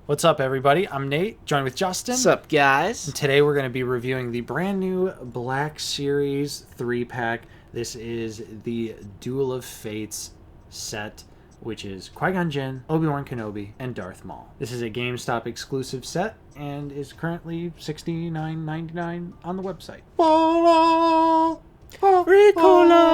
What's up, everybody? I'm Nate, joined with Justin. What's up, guys? And today we're going to be reviewing the brand new Black Series 3-pack. This is the Duel of Fates set, which is Qui-GON Jinn, Obi-Wan Kenobi, and Darth Maul. This is a GameStop exclusive set and is currently $69.99 on the website. Ricola!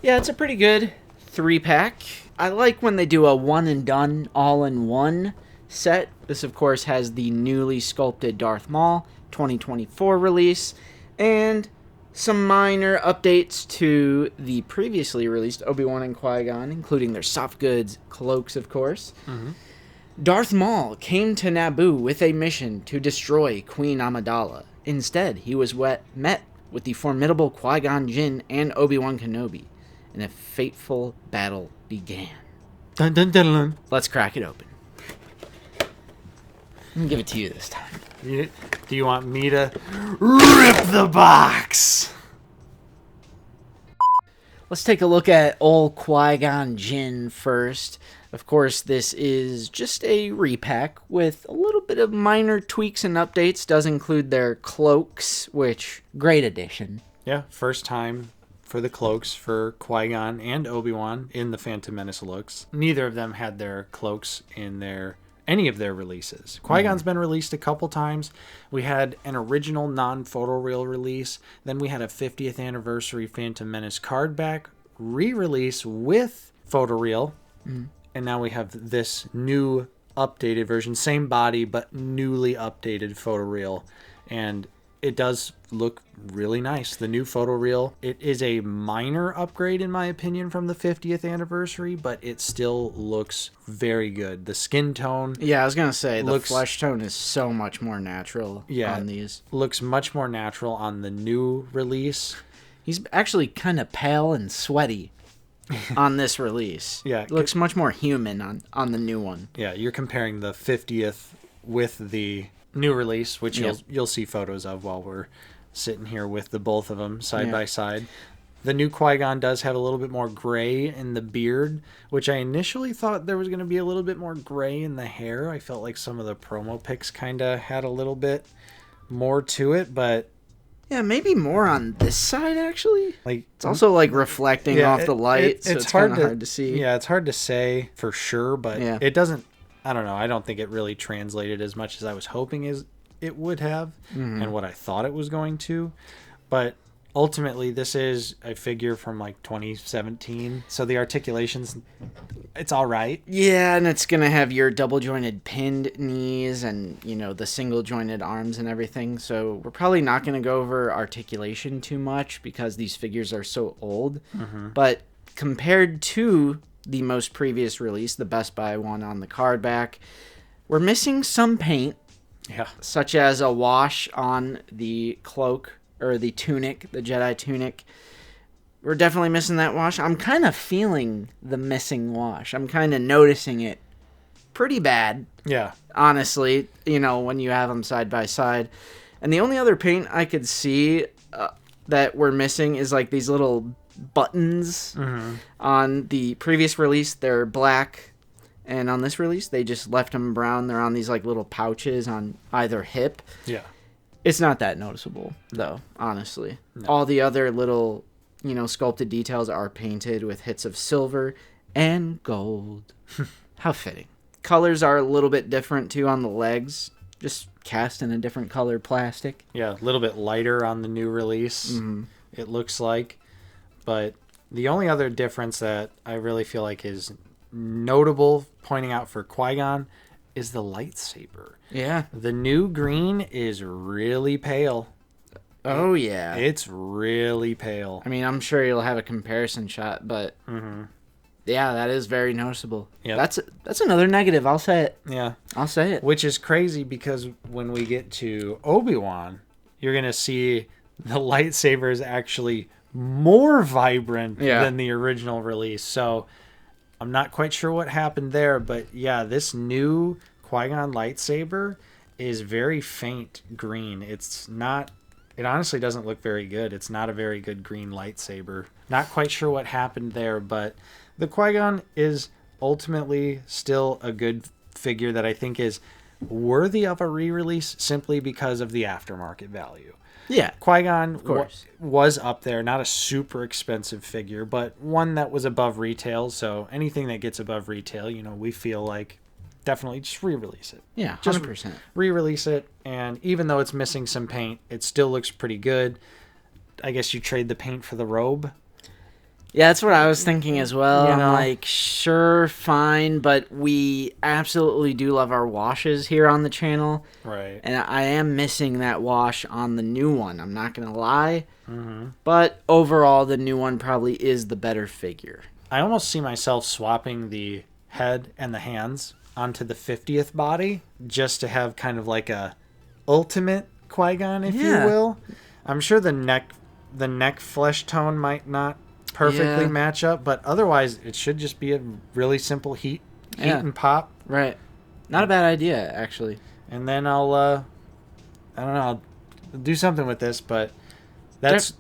Yeah, it's a pretty good 3-pack. I like when they do a one and done all-in-one set. This, of course, has the newly sculpted Darth Maul 2024 release and some minor updates to the previously released Obi-Wan and Qui-Gon, including their soft goods cloaks, of course. Mm-hmm. Darth Maul came to Naboo with a mission to destroy Queen Amidala. Instead, he was met with the formidable Qui-Gon Jinn and Obi-Wan Kenobi, and a fateful battle began. Dun, dun, dun, dun. Let's crack it open. I'm gonna give it to you this time. Do you want me to rip the box? Let's take a look at old Qui-Gon Jinn first. Of course, this is just a repack with a little bit of minor tweaks and updates. Does include their cloaks, which, great addition. Yeah, first time for the cloaks for Qui-Gon and Obi-Wan in the Phantom Menace looks. Neither of them had their cloaks in any of their releases. Qui-Gon's been released a couple times. We had an original non-photoreal release. Then we had a 50th anniversary Phantom Menace card back re-release with photoreal. And now we have this new updated version. Same body, but newly updated photoreal. And it does look really nice. The new photoreal, it is a minor upgrade in my opinion from the 50th anniversary, but it still looks very good. The skin tone, Yeah, I was gonna say, the flesh tone is so much more natural on these. Looks much more natural on the new release. He's actually kind of pale and sweaty on this release. Yeah. Looks much more human on the new one. Yeah, you're comparing the 50th with the new release, which you'll see photos of while we're sitting here with the both of them side by side. The new Qui-Gon does have a little bit more gray in the beard, which I initially thought there was going to be a little bit more gray in the hair. I felt like some of the promo pics kind of had a little bit more to it, but yeah, maybe more on this side actually. Like it's also like reflecting off the light, so it's kind of hard to see. Yeah, it's hard to say for sure, but it doesn't. I don't know. I don't think it really translated as much as I was hoping it would have and what I thought it was going to. But ultimately, this is a figure from like 2017. So the articulations, it's all right. Yeah, and it's going to have your double jointed pinned knees and, the single jointed arms and everything. So we're probably not going to go over articulation too much because these figures are so old. But compared to the most previous release, the Best Buy one on the card back, we're missing some paint, such as a wash on the cloak or the tunic, the Jedi tunic. We're definitely missing that wash. I'm kind of feeling the missing wash. I'm kind of noticing it pretty bad. Yeah. Honestly, when you have them side by side. And the only other paint I could see that we're missing is like these little buttons. On the previous release they're black, and on this release they just left them brown. They're on these like little pouches on either hip. It's not that noticeable though, honestly. All the other little sculpted details are painted with hits of silver and gold. How fitting. Colors are a little bit different too on the legs, just cast in a different color plastic. A little bit lighter on the new release. It looks like. But the only other difference that I really feel like is notable, pointing out for Qui-Gon, is the lightsaber. Yeah. The new green is really pale. Oh, yeah. It's really pale. I mean, I'm sure you'll have a comparison shot, but yeah, that is very noticeable. That's another negative. I'll say it. Yeah. I'll say it. Which is crazy because when we get to Obi-Wan, you're going to see the lightsaber is actually more vibrant than the original release. So I'm not quite sure what happened there, but yeah, this new Qui-Gon lightsaber is very faint green. It honestly doesn't look very good. It's not a very good green lightsaber. Not quite sure what happened there, but the Qui-Gon is ultimately still a good figure that I think is worthy of a re-release simply because of the aftermarket value. Yeah. Qui-GON was up there, not a super expensive figure, but one that was above retail. So anything that gets above retail, you know, we feel like definitely just re-release it. Yeah, 100%. Just re-release it, and even though it's missing some paint, it still looks pretty good. I guess you trade the paint for the robe. Yeah, that's what I was thinking as well. You know? I'm like, sure, fine, but we absolutely do love our washes here on the channel. Right. And I am missing that wash on the new one. I'm not going to lie. Mm-hmm. But overall, the new one probably is the better figure. I almost see myself swapping the head and the hands onto the 50th body just to have kind of like a ultimate Qui-GON, if you will. I'm sure the neck flesh tone might not perfectly match up, but otherwise it should just be a really simple heat and pop. Right. Not a bad idea, actually. And then I'll I don't know, I'll do something with this, but that's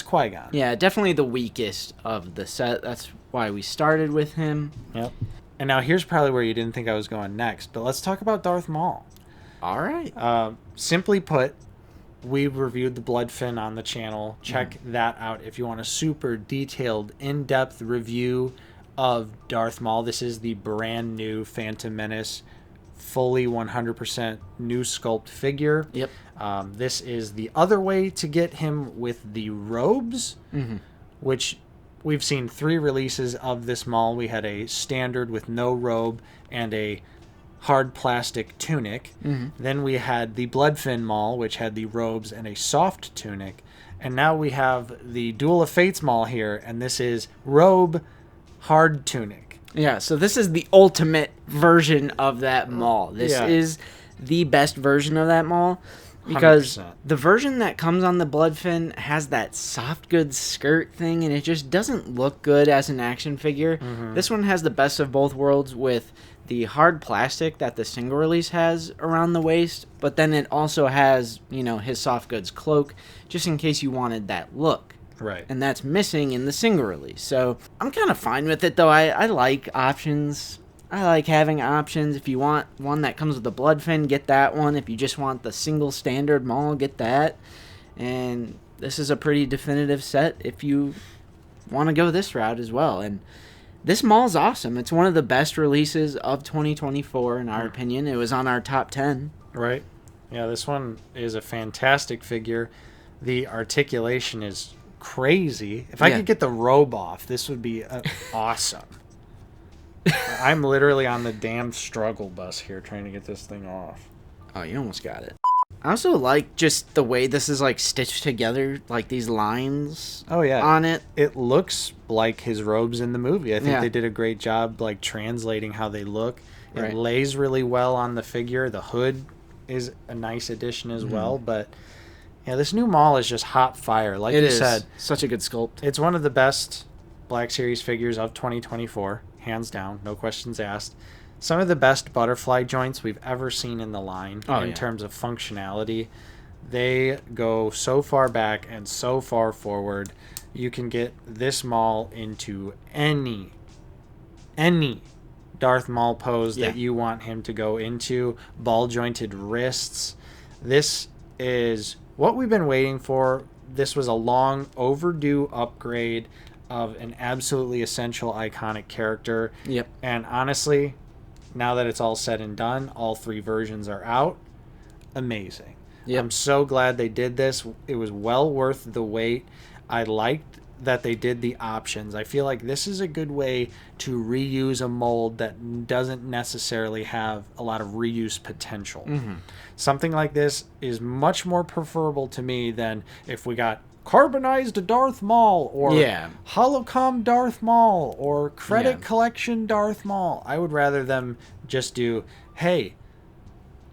Qui-GON. Yeah, definitely the weakest of the set. That's why we started with him. Yep. And now here's probably where you didn't think I was going next, but let's talk about Darth Maul. All right. Simply put, we reviewed the Bloodfin on the channel. Check that out if you want a super detailed, in-depth review of Darth Maul. This is the brand new Phantom Menace, fully 100% new sculpt figure. Yep. This is the other way to get him with the robes, which we've seen 3 releases of this Maul. We had a standard with no robe and a hard plastic tunic. Then we had the Bloodfin Maul, which had the robes and a soft tunic. And now we have the Duel of Fates Maul here, and this is robe, hard tunic. Yeah, so this is the ultimate version of that Maul. This is the best version of that Maul. Because 100%. the version that comes on the Bloodfin has that soft goods skirt thing, and it just doesn't look good as an action figure. This one has the best of both worlds with the hard plastic that the single release has around the waist, but then it also has, you know, his soft goods cloak, just in case you wanted that look. Right. And that's missing in the single release. So I'm kind of fine with it, though. I like options. I like having options. If you want one that comes with the Bloodfin, get that one. If you just want the single standard Maul, get that. And this is a pretty definitive set if you want to go this route as well. And this Maul's awesome. It's one of the best releases of 2024, in our opinion. It was on our top 10. Right. Yeah, this one is a fantastic figure. The articulation is crazy. If I could get the robe off, this would be awesome. I'm literally on the damn struggle bus here trying to get this thing off. Oh, you almost got it. I also like just the way this is like stitched together, like these lines on it. It looks like his robes in the movie. I think they did a great job like translating how they look. It lays really well on the figure. The hood is a nice addition as well, but yeah, this new Maul is just hot fire. Like you said, such a good sculpt. It's one of the best Black Series figures of 2024, hands down, no questions asked. Some of the best butterfly joints we've ever seen in the line in terms of functionality. They go so far back and so far forward. You can get this Maul into any Darth Maul pose that you want him to go into. Ball jointed wrists. This is what we've been waiting for. This was a long overdue upgrade of an absolutely essential iconic character. Yep. And honestly, now that it's all said and done, all 3 versions are out. Amazing. Yep. I'm so glad they did this. It was well worth the wait. I liked that they did the options. I feel like this is a good way to reuse a mold that doesn't necessarily have a lot of reuse potential. Something like this is much more preferable to me than if we got carbonized Darth Maul or holocom Darth Maul or credit collection Darth Maul. I would rather them just do, hey,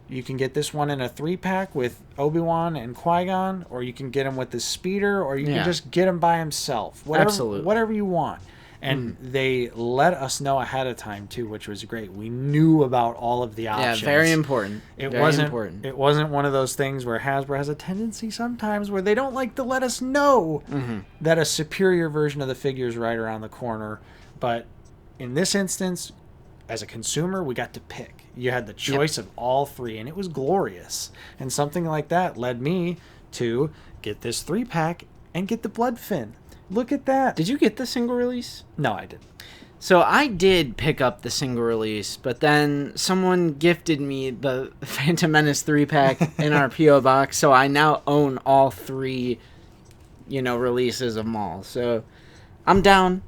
you can get this one in a 3-pack with Obi-Wan and Qui-GON, or you can get him with the speeder, or you can just get him by himself. Whatever you want. And they let us know ahead of time too, which was great. We knew about all of the options. Yeah, very important. It wasn't one of those things where Hasbro has a tendency sometimes where they don't like to let us know that a superior version of the figure is right around the corner. But in this instance, as a consumer, we got to pick. You had the choice of all three, and it was glorious. And something like that led me to get this 3-pack and get the Bloodfin. Look at that. Did you get the single release? No, I didn't. So I did pick up the single release, but then someone gifted me the Phantom Menace 3-pack in our P.O. box, so I now own all 3, releases of MAUL. So I'm down,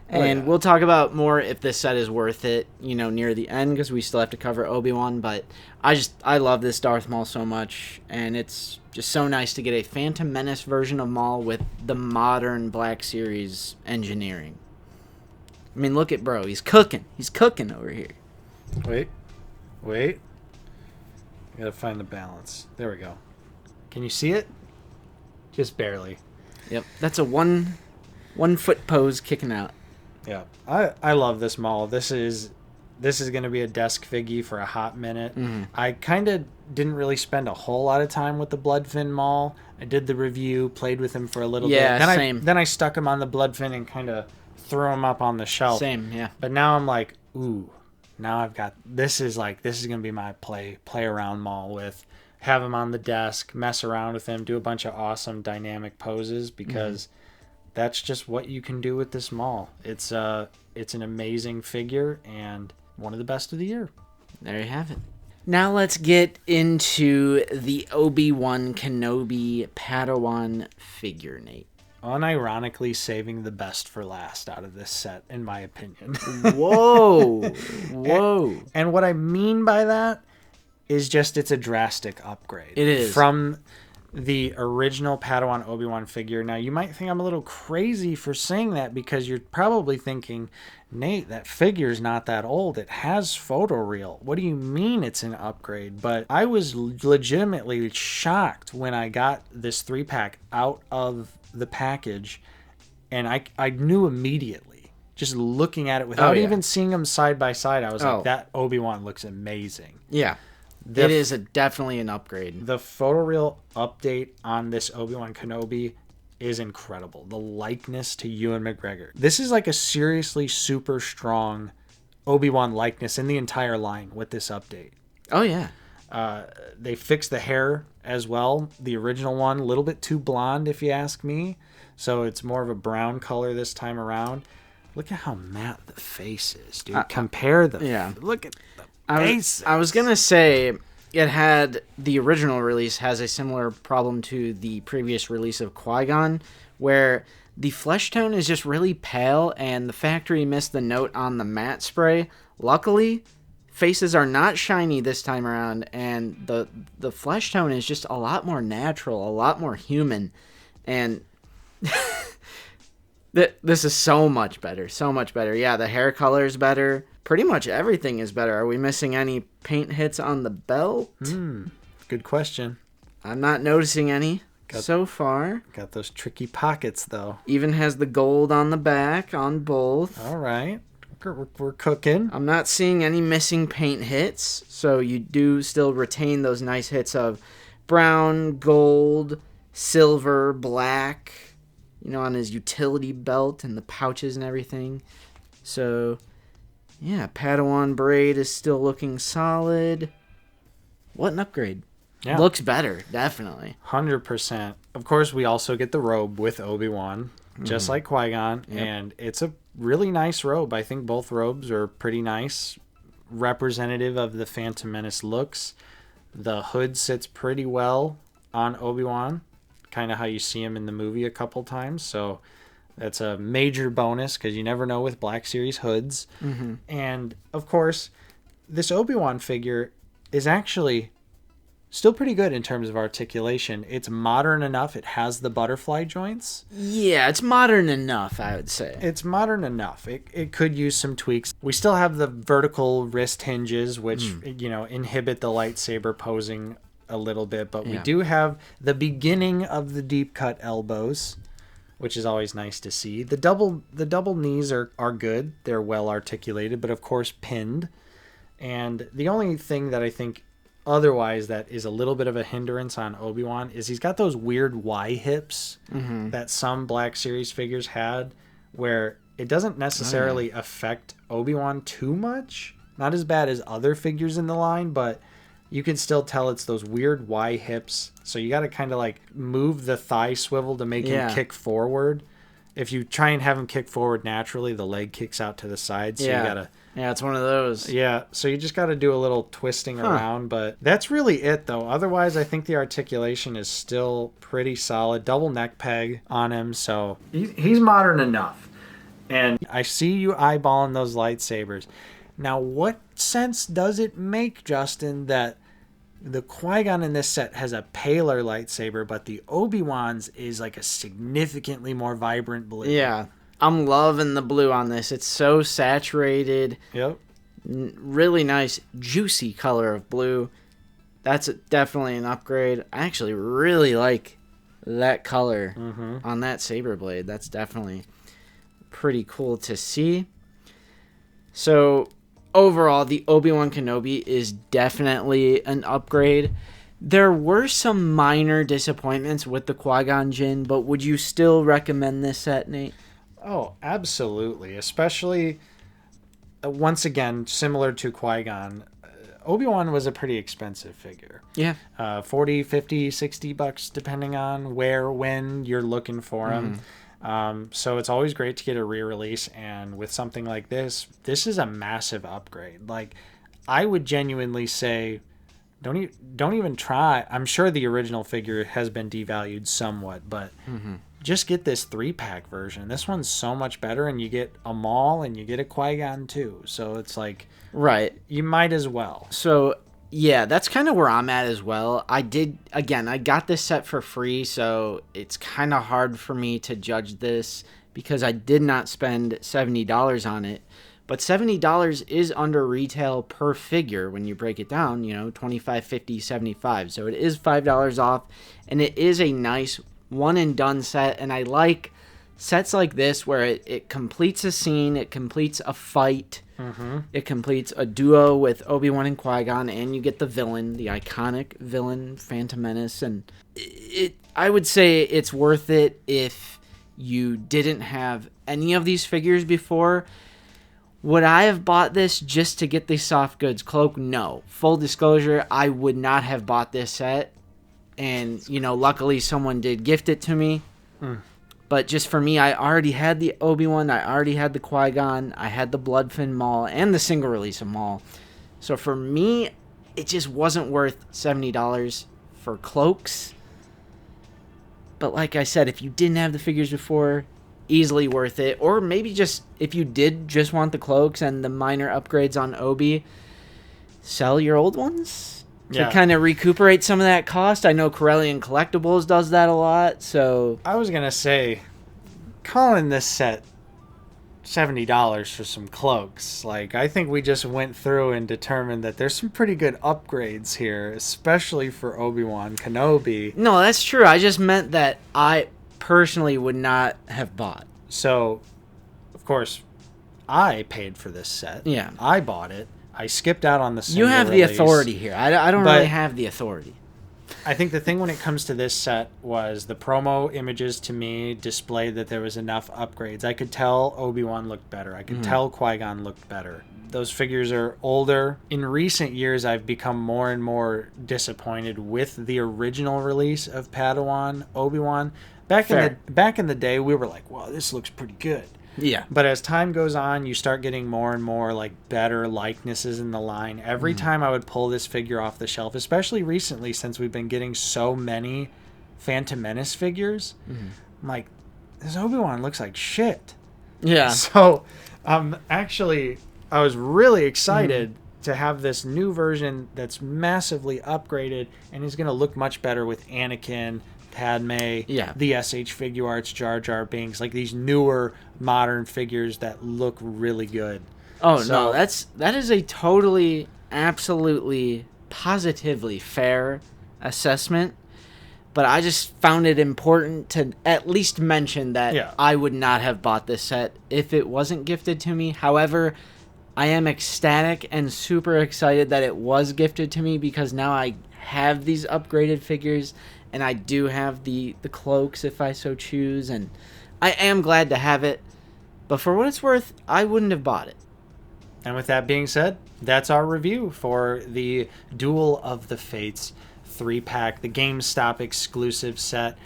and we'll talk about more if this set is worth it, near the end, because we still have to cover Obi-Wan, but I love this Darth Maul so much, and it's just so nice to get a Phantom Menace version of Maul with the modern Black Series engineering. I mean, look at bro. He's cooking. He's cooking over here. Wait. I gotta find the balance. There we go. Can you see it? Just barely. Yep. That's a one foot pose kicking out. Yeah. I love this Maul. This is going to be a desk figgy for a hot minute. Mm-hmm. I kind of didn't really spend a whole lot of time with the Bloodfin Maul. I did the review, played with him for a little bit. Yeah, same. Then I stuck him on the Bloodfin and kind of threw him up on the shelf. Same, yeah. But now I'm like, ooh, now I've got, this is going to be my play around Maul with. Have him on the desk, mess around with him, do a bunch of awesome dynamic poses, because that's just what you can do with this Maul. It's an amazing figure and one of the best of the year. There you have it. Now let's get into the Obi-Wan Kenobi Padawan figure, Nate. Unironically saving the best for last out of this set, in my opinion. Whoa. And what I mean by that is just it's a drastic upgrade. It is. From the original Padawan Obi-Wan figure. Now, you might think I'm a little crazy for saying that, because you're probably thinking, Nate, that figure's not that old. It has photoreal. What do you mean it's an upgrade? But I was legitimately shocked when I got this 3-pack out of the package, and I knew immediately, just looking at it without even seeing them side by side. I was like, that Obi-Wan looks amazing. Yeah. It is definitely an upgrade. The photoreal update on this Obi-Wan Kenobi is incredible. The likeness to Ewan McGregor. This is like a seriously super strong Obi-Wan likeness in the entire line with this update. Oh, yeah. They fixed the hair as well. The original one, a little bit too blonde, if you ask me. So it's more of a brown color this time around. Look at how matte the face is, dude. Compare the... Yeah. Look at the face. I was going to say... The original release has a similar problem to the previous release of Qui-GON, where the flesh tone is just really pale, and the factory missed the note on the matte spray. Luckily, faces are not shiny this time around, and the flesh tone is just a lot more natural, a lot more human, and this is so much better, so much better. Yeah, the hair color is better. Pretty much everything is better. Are we missing any paint hits on the belt? Good question. I'm not noticing any so far. Got those tricky pockets, though. Even has the gold on the back on both. All right. We're cooking. I'm not seeing any missing paint hits, so you do still retain those nice hits of brown, gold, silver, black, on his utility belt and the pouches and everything. So... yeah, Padawan braid is still looking solid. What an upgrade. Yeah. Looks better, definitely. 100%. Of course, we also get the robe with Obi-Wan, just like Qui-GON, and it's a really nice robe. I think both robes are pretty nice, representative of the Phantom Menace looks. The hood sits pretty well on Obi-Wan, kind of how you see him in the movie a couple times, so... that's a major bonus, because you never know with Black Series hoods. Mm-hmm. And, of course, this Obi-Wan figure is actually still pretty good in terms of articulation. It's modern enough. It has the butterfly joints. Yeah, it's modern enough, I would say. It's modern enough. It could use some tweaks. We still have the vertical wrist hinges, which, inhibit the lightsaber posing a little bit. But we do have the beginning of the deep cut elbows, which is always nice to see. The double knees are good. They're well articulated, but of course pinned. And the only thing that I think otherwise that is a little bit of a hindrance on Obi-Wan is he's got those weird Y hips that some Black Series figures had, where it doesn't necessarily affect Obi-Wan too much, Not as bad as other figures in the line, but you can still tell it's those weird Y hips. So you got to kind of like move the thigh swivel to make him kick forward. If you try and have him kick forward naturally, the leg kicks out to the side. So you got to... Yeah, it's one of those. Yeah, so you just got to do a little twisting around, but that's really it, though. Otherwise, I think the articulation is still pretty solid. Double neck peg on him, so he's modern enough. And I see you eyeballing those lightsabers. Now, what sense does it make, Justin, that the Qui-Gon in this set has a paler lightsaber, but the Obi-Wan's is like a significantly more vibrant blue? Yeah. I'm loving the blue on this. It's so saturated. Yep. Really nice, juicy color of blue. That's definitely an upgrade. I actually really like that color on that saber blade. That's definitely pretty cool to see. So, overall, the Obi-Wan Kenobi is definitely an upgrade. There were some minor disappointments with the Qui-Gon Jinn, but would you still recommend this set, Nate? Oh, absolutely. Especially, once again, similar to Qui-Gon, Obi-Wan was a pretty expensive figure. Yeah. 40, 50, 60 bucks, depending on where, when you're looking for him. So it's always great to get a re-release. And with something like this is a massive upgrade. Like, I would genuinely say, don't even try. I'm sure the original figure has been devalued somewhat, but... just get this 3-pack version. This one's so much better, and you get a MAUL and you get a Qui-Gon too. So it's like, right, you might as well. So yeah, that's kind of where I'm at as well. I got this set for free, so it's kind of hard for me to judge this because I did not spend $70 on it. But $70 is under retail per figure when you break it down, $25, $50, $75. So it is $5 off, and it is a nice one and done set, and I like sets like this where it completes a scene, it completes a fight, it completes a duo with Obi-Wan and Qui-Gon, and you get the villain, the iconic villain, Phantom Menace, and I would say it's worth it if you didn't have any of these figures before. Would I have bought this just to get the soft goods cloak? No. Full disclosure, I would not have bought this set. And, luckily someone did gift it to me. But just for me, I already had the Obi-Wan, I already had the Qui-Gon, I had the Bloodfin MAUL, and the single release of MAUL. So for me, it just wasn't worth $70 for cloaks. But like I said, if you didn't have the figures before, easily worth it. Or maybe just, if you did just want the cloaks and the minor upgrades on Obi, sell your old ones to kind of recuperate some of that cost. I know Corellian Collectibles does that a lot, so... I was going to say, calling this set $70 for some cloaks, like, I think we just went through and determined that there's some pretty good upgrades here, especially for Obi-Wan Kenobi. No, that's true. I just meant that I personally would not have bought. So, of course, I paid for this set. Yeah. I bought it. I skipped out on the single You have release. the authority here. I don't really have the authority. I think the thing when it comes to this set was the promo images to me displayed that there was enough upgrades. I could tell Obi-Wan looked better. I could tell Qui-Gon looked better. Those figures are older. In recent years, I've become more and more disappointed with the original release of Padawan, Obi-Wan. Back in the day, we were like, wow, this looks pretty good. Yeah. But as time goes on, you start getting more and more like better likenesses in the line. Every time I would pull this figure off the shelf, especially recently since we've been getting so many Phantom Menace figures, I'm like, this Obi-Wan looks like shit. Yeah. So I was really excited to have this new version that's massively upgraded and is going to look much better with Anakin, Padme, the SH Figure Arts, Jar Jar Binks, like these newer modern figures that look really good. Oh, so, no, that is a totally, absolutely, positively fair assessment. But I just found it important to at least mention that I would not have bought this set if it wasn't gifted to me. However, I am ecstatic and super excited that it was gifted to me because now I have these upgraded figures and I do have the cloaks if I so choose, and I am glad to have it. But for what it's worth, I wouldn't have bought it. And with that being said, that's our review for the Duel of the Fates 3-pack, the GameStop exclusive set.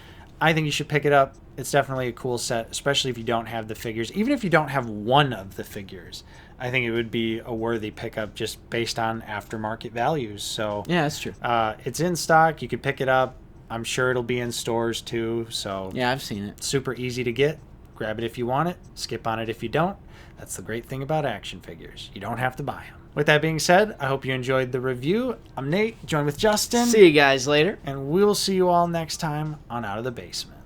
I think you should pick it up. It's definitely a cool set, especially if you don't have the figures. Even if you don't have one of the figures, I think it would be a worthy pickup just based on aftermarket values. So yeah, that's true. It's in stock. You could pick it up. I'm sure it'll be in stores too. So yeah, I've seen it. Super easy to get. Grab it if you want it. Skip on it if you don't. That's the great thing about action figures. You don't have to buy them. With that being said, I hope you enjoyed the review. I'm Nate, joined with Justin. See you guys later. And we'll see you all next time on Out of the Basement.